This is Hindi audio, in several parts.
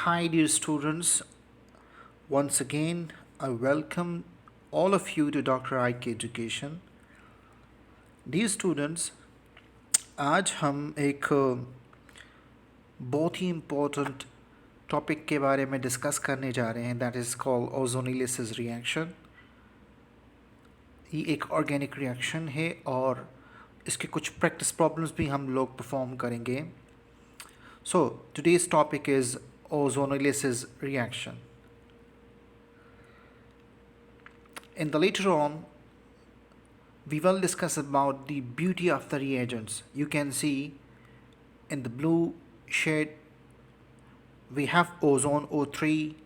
Hi, dear students. Once again, I welcome all of you to Dr. IK Education. Dear students, आज हम एक बहुत ही इम्पोर्टेंट टॉपिक के बारे में डिस्कस करने जा रहे हैं दैट इज़ कॉल्ड ओजोनिलिसिस रिएक्शन. ये एक ऑर्गेनिक रिएक्शन है और इसके कुछ प्रैक्टिस प्रॉब्लम्स भी हम लोग परफॉर्म करेंगे. So today's topic is ozonolysis reaction. In the later on, we will discuss about the beauty of the reagents. You can see in the blue shade we have ozone O3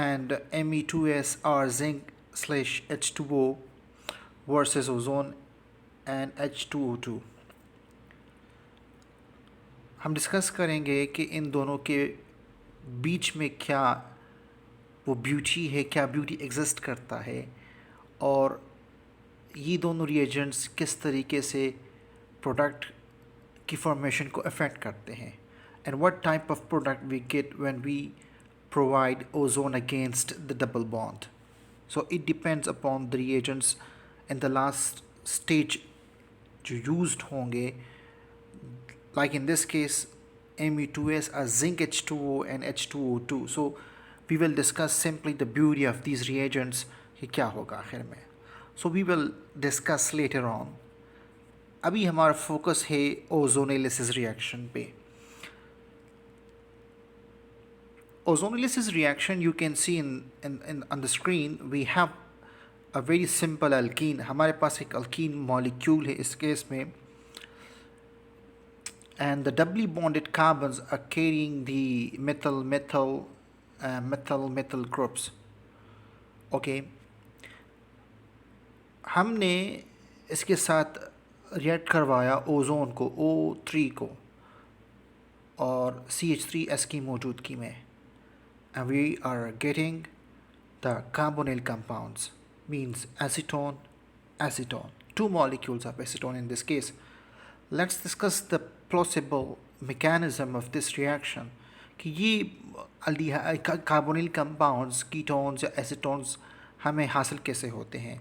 and Me2S or zinc slash H2O versus ozone and H2O2. हम डिस्कस करेंगे कि इन दोनों के बीच में क्या वो ब्यूटी है, क्या ब्यूटी एग्जिस्ट करता है और ये दोनों रिएजेंट्स किस तरीके से प्रोडक्ट की फॉर्मेशन को अफेक्ट करते हैं and what type of product we get when we provide ozone against the double bond. So it depends upon the reagents in the last stage जो यूज्ड होंगे. Like in this case, Me2S are zinc H2O and H2O2. So we will discuss simply the beauty of these reagents कि क्या होगा आखिर में. So we will discuss later on. अभी हमारा फोकस है ओजोनिलिसिस रिएक्शन पे. Ozonolysis reaction, you can see in on the screen we have a very simple alkene. हमारे पास एक alkene molecule है इस केस में, and the doubly bonded carbons are carrying the methyl groups. Okay, हमने इसके साथ रिएक्ट करवाया ओजोन को O3 को और CH3S की मौजूदगी में, and we are getting the carbonyl compounds, means acetone, acetone, two molecules of acetone in this case. Let's discuss the plausible mechanism of this reaction कि ये कार्बोनिल कंपाउंड्स, कीटोन्स या एसीटोन्स हमें हासिल कैसे होते हैं.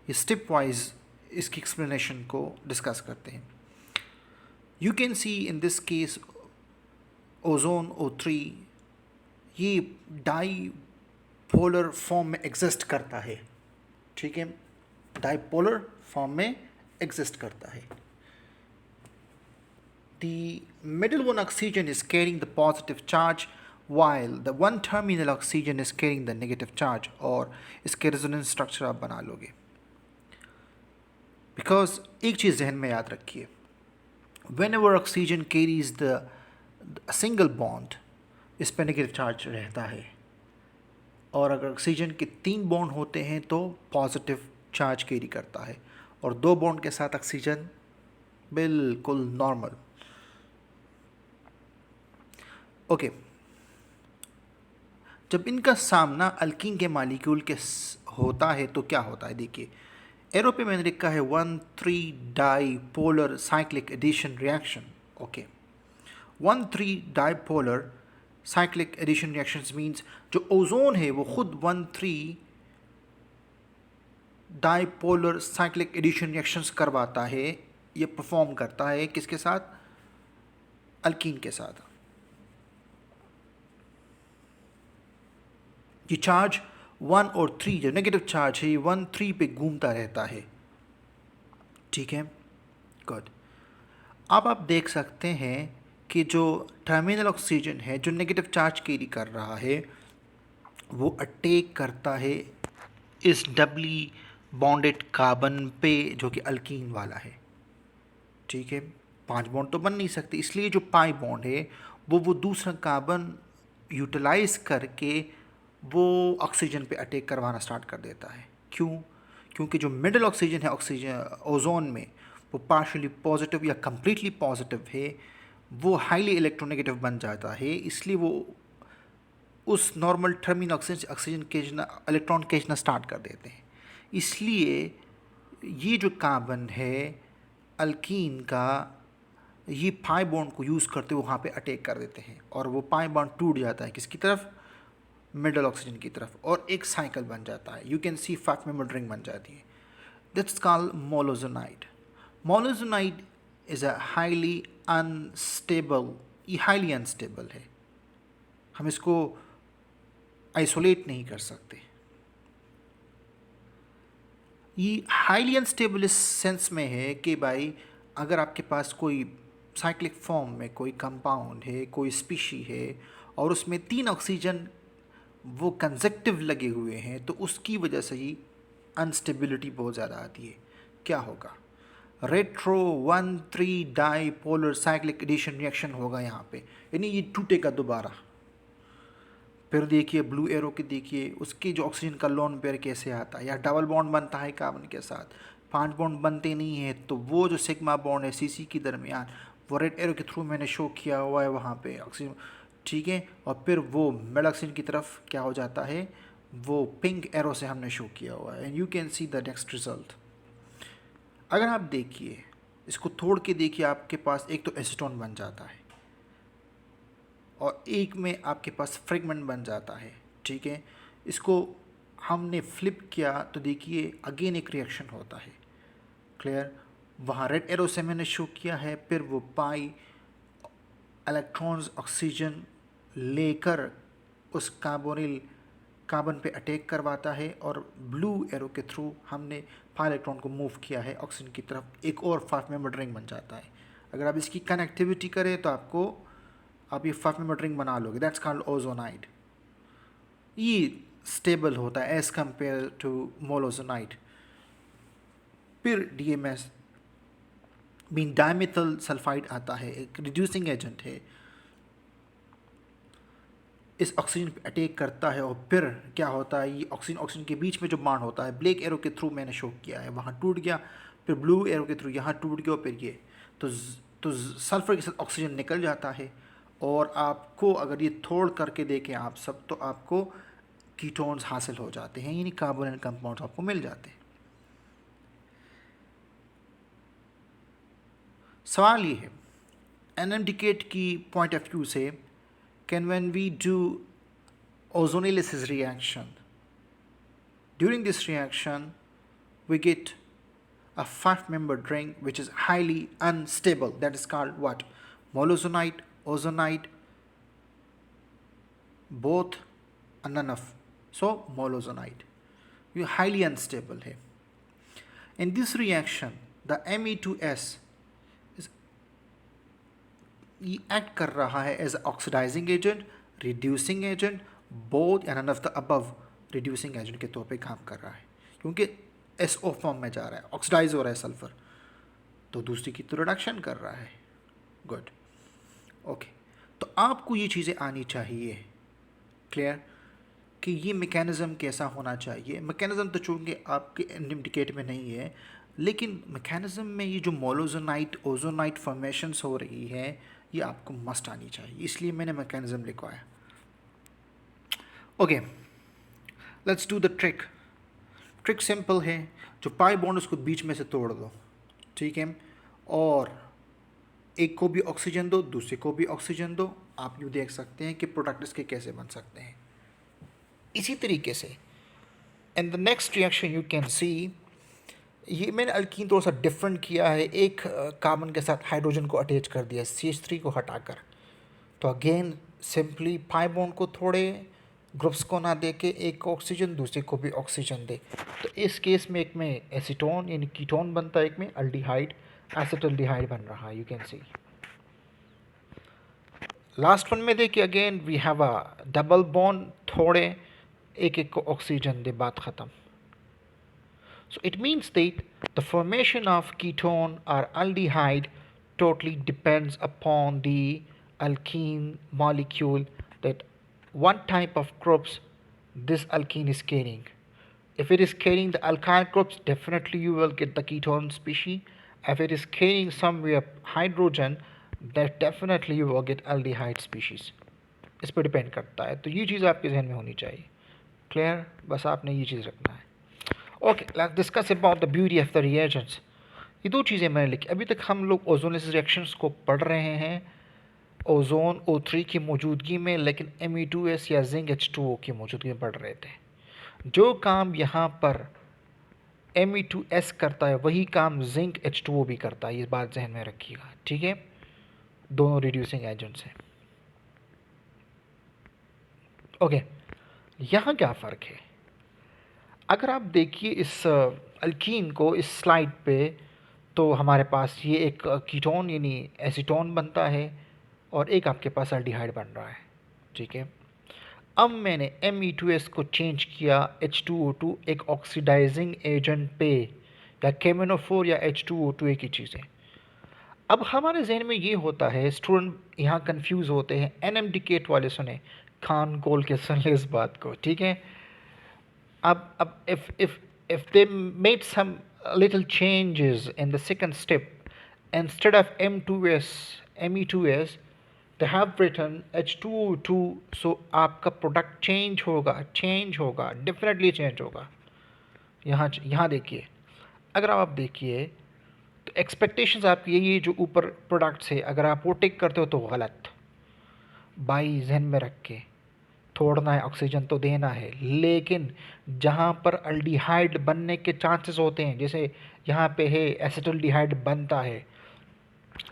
ये स्टेप वाइज इसकी एक्सप्लेनेशन को डिस्कस करते हैं. You can C in this case ozone O3 ये डाईपोलर फॉर्म में एग्जिस्ट करता है. ठीक है, डाईपोलर फॉर्म में एग्जिस्ट करता है. The middle one oxygen is carrying the positive charge while the one terminal oxygen is carrying the negative charge. और इसके रेजोनेंस स्ट्रक्चर आप बना लोगे. बिकॉज एक चीज़ जहन में याद रखिए, whenever oxygen carries the single bond, इस पर नेगेटिव चार्ज रहता है, और अगर ऑक्सीजन के 3 बॉन्ड होते हैं तो पॉजिटिव चार्ज कैरी करता है, और 2 बॉन्ड के साथ ऑक्सीजन बिल्कुल नॉर्मल. ओके, जब इनका सामना अल्कीन के मालिक्यूल के होता है तो क्या होता है. देखिए एरो पे मैंने लिखा है 1,3 dipolar cyclic addition reaction. Okay, 1,3 dipolar cyclic addition reactions means जो ओजोन है वो खुद 1,3 डाईपोलर साइक्लिक एडिशन रिएक्शंस करवाता है. ये परफॉर्म करता है किसके साथ, अल्कीन के साथ. ये चार्ज 1 और 3 जो नेगेटिव चार्ज है ये 1,3 पे घूमता रहता है. ठीक है, गुड. अब आप देख सकते हैं कि जो टर्मिनल ऑक्सीजन है जो नेगेटिव चार्ज कैरी कर रहा है वो अटैक करता है इस डबली बॉन्डेड कार्बन पे जो कि अल्कीन वाला है. ठीक है, 5 बॉन्ड तो बन नहीं सकते, इसलिए जो पाई बॉन्ड है वो दूसरा कार्बन यूटिलाइज करके वो ऑक्सीजन पे अटैक करवाना स्टार्ट कर देता है. क्यों? क्योंकि जो मिडल ऑक्सीजन है ऑक्सीजन ओजोन में वो पार्शियली पॉजिटिव या कम्प्लीटली पॉजिटिव है, वो हाईली इलेक्ट्रोनेगेटिव बन जाता है, इसलिए वो उस नॉर्मल टर्मिनल ऑक्सीजन खींचना, इलेक्ट्रॉन खींचना स्टार्ट कर देते हैं. इसलिए ये जो कार्बन है अल्कीन का ये पाई बॉन्ड को यूज़ करते हुए वहाँ पे अटैक कर देते हैं और वो पाई बॉन्ड टूट जाता है किसकी तरफ, मिडल ऑक्सीजन की तरफ, और एक साइकिल बन जाता है। You can see 5 member ring बन जाती है। That's called molozonide. Molozonide is a highly unstable, ये हाईली अनस्टेबल है, हम इसको आइसोलेट नहीं कर सकते। ये हाईली अनस्टेबल इस सेंस में है कि भाई अगर आपके पास कोई साइक्लिक फॉर्म में कोई कंपाउंड है, कोई स्पीशी है, और उसमें 3 ऑक्सीजन वो कंसेक्टिव लगे हुए हैं, तो उसकी वजह से ही अनस्टेबिलिटी बहुत ज़्यादा आती है। क्या होगा, retro 1,3 dipolar cyclic addition reaction होगा यहाँ पे, यानी ये टूटेगा दोबारा। फिर देखिए ब्लू एरो के, देखिए उसके जो ऑक्सीजन का लोन पेयर कैसे आता है, या डबल बॉन्ड बनता है कार्बन के साथ, 5 बॉन्ड बनते नहीं है, तो वो जो सिग्मा बॉन्ड है सीसी के दरमियान, वो रेड एरो के थ्रू मैंने शो किया हुआ है वहाँ पे ऑक्सीजन, ठीक है। और फिर वो मिड ऑक्सीजन की तरफ क्या हो जाता है, वो पिंक एरो से हमने शो किया हुआ है, and you can see the next result. अगर आप देखिए इसको तोड़ के देखिए, आपके पास एक तो एसीटोन बन जाता है और एक में आपके पास फ्रेगमेंट बन जाता है, ठीक है। इसको हमने फ्लिप किया तो देखिए अगेन एक रिएक्शन होता है, क्लियर। वहाँ रेड एरो से मैंने शो किया है, फिर वो पाई इलेक्ट्रॉन्स ऑक्सीजन लेकर उस कार्बन पे अटैक करवाता है, और ब्लू एरो के थ्रू हमने पाई इलेक्ट्रॉन को मूव किया है ऑक्सीजन की तरफ, एक और 5 मेंबर रिंग बन जाता है। अगर आप इसकी कनेक्टिविटी करें तो आप ये 5 मेंबर रिंग बना लोगे, दैट्स कॉल्ड ओजोनाइड। ये स्टेबल होता है एज कंपेयर टू मोलोजोनाइड। फिर डीएमएस मीन डायमेथल सल्फाइड आता है, एक रिड्यूसिंग एजेंट है, इस ऑक्सीजन पे अटैक करता है, और फिर क्या होता है, ये ऑक्सीजन के बीच में जो बॉन्ड होता है, ब्लैक एरो के थ्रू मैंने शो किया है, वहाँ टूट गया, फिर ब्लू एरो के थ्रू यहाँ टूट गया, और फिर ये तो सल्फर के साथ ऑक्सीजन निकल जाता है, और आपको अगर ये तोड़ करके देखें आप सब, तो आपको कीटोन्स हासिल हो जाते हैं, यानी कार्बोनिल कंपाउंड्स आपको मिल जाते हैं। सवाल ये है एनएमडीकेट की पॉइंट ऑफ व्यू से, can when we do ozonolysis reaction, during this reaction we get a 5 membered ring which is highly unstable, that is called what, molozonide, ozonide, both and none of, so molozonide, ये highly unstable है। In this reaction the Me2S ये एक्ट कर रहा है as oxidizing agent, reducing agent, both and none of the above, reducing agent के तौर पे काम कर रहा है, क्योंकि SO फॉर्म में जा रहा है, ऑक्सीडाइज हो रहा है सल्फर, तो दूसरी की तो रिडक्शन कर रहा है। Good, okay. तो आपको ये चीज़ें आनी चाहिए, क्लियर, कि ये मैकेनिज़्म कैसा होना चाहिए। मैकेनिज़्म तो चूँकि आपके इंडिकेट में नहीं है, लेकिन मैकेनिज़्म में ये जो मोलोजोनाइट ओजोनाइट फॉर्मेशंस हो रही है, ये आपको मस्ट आनी चाहिए, इसलिए मैंने मैकेनिज़्म लिखवाया। Okay, let's do the trick. Trick simple है, जो पाई बॉन्ड उसको बीच में से तोड़ दो, ठीक है, और एक को भी ऑक्सीजन दो, दूसरे को भी ऑक्सीजन दो। आप यूँ देख सकते हैं कि प्रोडक्ट इसके कैसे बन सकते हैं। इसी तरीके से in the next reaction you can सी, ये मैंने अल्कीन थोड़ा सा डिफरेंट किया है, एक कार्बन के साथ हाइड्रोजन को अटैच कर दिया CH3 को हटाकर, तो अगेन सिंपली पाई बॉन्ड को थोड़े ग्रुप्स को ना दे के एक को ऑक्सीजन, दूसरे को भी ऑक्सीजन दे, तो इस केस में एक में एसीटोन यानी कीटोन बनता है, एक में अल्डिहाइड एसिटल्डिहाइड बन रहा है। You can see last one में देखिए again we have a double bond, थोड़े एक एक को ऑक्सीजन दे, बात ख़त्म। So it means that the formation of ketone or aldehyde totally depends upon the alkene molecule, that one type of groups this alkene is carrying. If it is carrying the alkyl groups, definitely you will get the ketone species. If it is carrying somewhere hydrogen, that definitely you will get aldehyde species. इस पर डिपेंड करता है, तो ये चीज़ आपके जहन में होनी चाहिए, क्लियर। बस आपने ये चीज़ रखना है। Okay, let's discuss about the beauty of the reagents. ये दो चीज़ें मैंने लिखी। अभी तक हम लोग ओजोनलेस रिएक्शंस को पढ़ रहे हैं ओजोन O3 की मौजूदगी में, लेकिन Me2S या जिंक H2O की मौजूदगी में पढ़ रहे थे। जो काम यहाँ पर Me2S करता है वही काम जिंक H2O भी करता है, ये बात जहन में रखिएगा, ठीक है। दोनों रिड्यूसिंग एजेंट्स हैं। ओके, यहाँ क्या फ़र्क है? अगर आप देखिए इस अल्कीन को इस स्लाइड पे, तो हमारे पास ये एक कीटोन यानी एसीटोन बनता है और एक आपके पास अल्डिहाइड बन रहा है, ठीक है। अब मैंने Me2S को चेंज किया H2O2 एक ऑक्सीडाइजिंग एजेंट पे, या KMnO4 या H2O2 एक ही चीज़ है। अब हमारे जहन में ये होता है, स्टूडेंट यहाँ कंफ्यूज होते हैं, NMDK वाले सुने, खान कोल के सुन ले इस बात को, ठीक है। अब if they made some little changes in the second step, instead of Me2S they have written H2O2, so आपका प्रोडक्ट चेंज होगा डेफिनेटली चेंज होगा। यहाँ देखिए, अगर आप देखिए तो एक्सपेक्टेशंस आपकी ये जो ऊपर प्रोडक्ट्स है, अगर आप वो टिक करते हो तो गलत। बाई जहन में रख के छोड़ना है, ऑक्सीजन तो देना है, लेकिन जहाँ पर अल्डिहाइड बनने के चांसेस होते हैं, जैसे यहाँ पे है एसिटल्डिहाइड बनता है,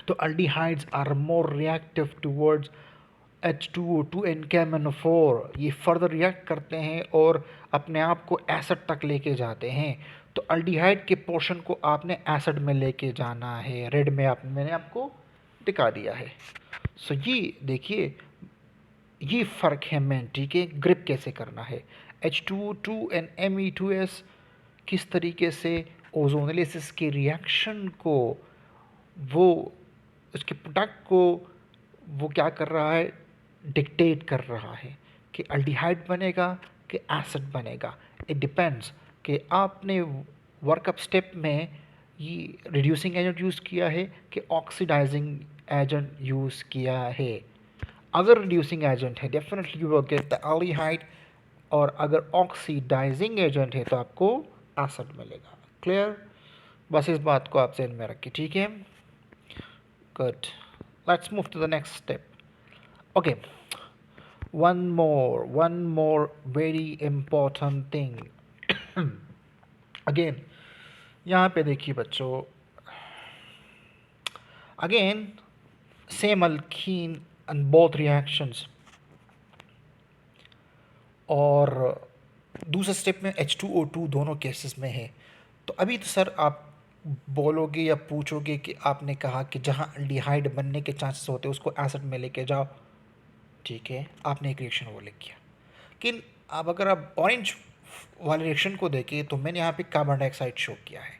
तो aldehydes are more reactive towards H2O2 and KMnO4, ये फर्दर रिएक्ट करते हैं और अपने आप को एसिड तक लेके जाते हैं। तो अल्डिहाइड के पोर्शन को आपने एसिड में लेके जाना है, रेड में मैंने आपको दिखा दिया है। सो ये देखिए, ये फ़र्क है मेन, ठीक है। ग्रिप कैसे करना है, H2O2 एंड Me2S किस तरीके से ओजोनलिसिस के रिएक्शन को, वो उसके प्रोडक्ट को वो क्या कर रहा है, डिक्टेट कर रहा है कि अल्डिहाइड बनेगा कि एसिड बनेगा। इट डिपेंड्स कि आपने वर्कअप स्टेप में ये रिड्यूसिंग एजेंट यूज़ किया है कि ऑक्सीडाइजिंग एजेंट यूज़ किया है। अगर रिड्यूसिंग एजेंट है definitely you will get the aldehyde, और अगर ऑक्सीडाइजिंग एजेंट है तो आपको एसिड मिलेगा। क्लियर? बस इस बात को आप ध्यान में रखिए, ठीक है। Good, let's move to the next step. Okay, one more very important thing again, यहाँ पे देखिए बच्चों, again same alkene and both reactions, और दूसरे स्टेप में H2O2 दोनों केसेस में है। तो अभी तो सर आप बोलोगे या पूछोगे कि आपने कहा कि जहाँ अल्डिहाइड बनने के चांसेस होते हैं उसको एसिड में लेके जाओ, ठीक है, आपने एक रिएक्शन वो लिख किया। लेकिन अब अगर आप ऑरेंज वाले रिएक्शन को देखें तो मैंने यहाँ पे कार्बन डाइऑक्साइड शो किया है।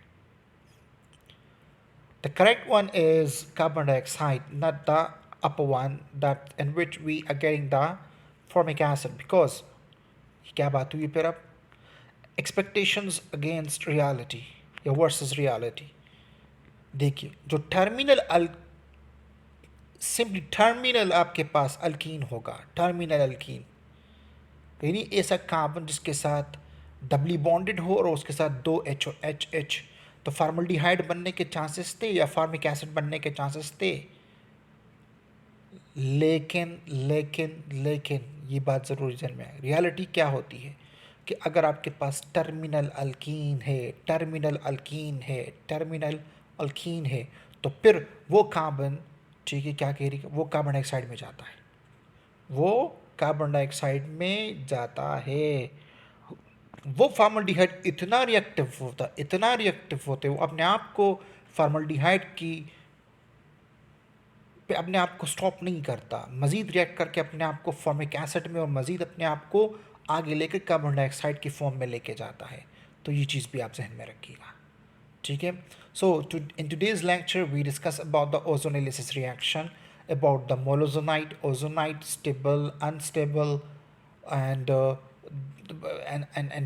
The correct one is carbon dioxide, not the upper one that in which we are getting the formic acid, because क्या बात हुई फिर अब, expectations against reality या versus reality। देखिए जो सिंपली टर्मिनल आपके पास अल्कीन होगा, टर्मिनल अल्कीन यानी ऐसा कार्बन जिसके साथ डबली बॉन्डेड हो और उसके साथ दो H और H, तो फार्मल्डिहाइड बनने के चांसेस थे या फार्मिक एसिड बनने के चांसेस थे। लेकिन लेकिन लेकिन ये बात ज़रूरी जहन में, रियलिटी क्या होती है कि अगर आपके पास टर्मिनल अल्कीन है तो फिर वो कार्बन, ठीक है, क्या कह रही है, वो कार्बन डाइऑक्साइड में जाता है, वो कार्बन डाइऑक्साइड में जाता है। वो फार्मल्डिहाइड इतना रिएक्टिव होता है, वो अपने आप को फार्मल्डिहाइड की पे अपने आप को स्टॉप नहीं करता, मज़ीद रिएक्ट करके अपने आप को फॉर्मिक एसिड में और मज़ीद अपने आप को आगे लेकर कार्बन डाइऑक्साइड की फॉर्म में लेके जाता है। तो ये चीज़ भी आप जहन में रखिएगा, ठीक है। So in today's lecture we discuss about the ozonolysis reaction, about the ozonide, stable, unstable, and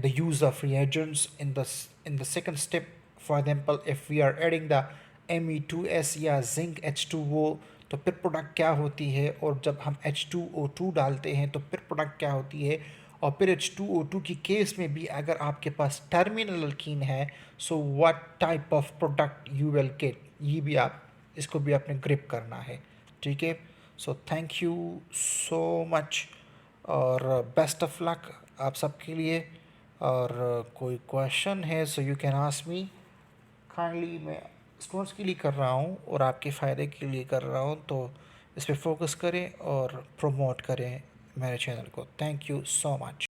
the use of reagents in the second step. For example, if we are adding the Me2S या zinc H2O तो फिर प्रोडक्ट क्या होती है, और जब हम H2O2 डालते हैं तो फिर प्रोडक्ट क्या होती है, और फिर H2O2 की केस में भी अगर आपके पास टर्मिनल अल्कीन है, so what type of product you will get, ये भी आप इसको भी आपने ग्रिप करना है, ठीक है। So thank you so much और बेस्ट ऑफ लक आप सबके लिए। और कोई क्वेश्चन है so you can ask me kindly. मैं स्टूडेंट्स के लिए कर रहा हूँ और आपके फ़ायदे के लिए कर रहा हूँ, तो इस पर फोकस करें और प्रमोट करें मेरे चैनल को। Thank you so much.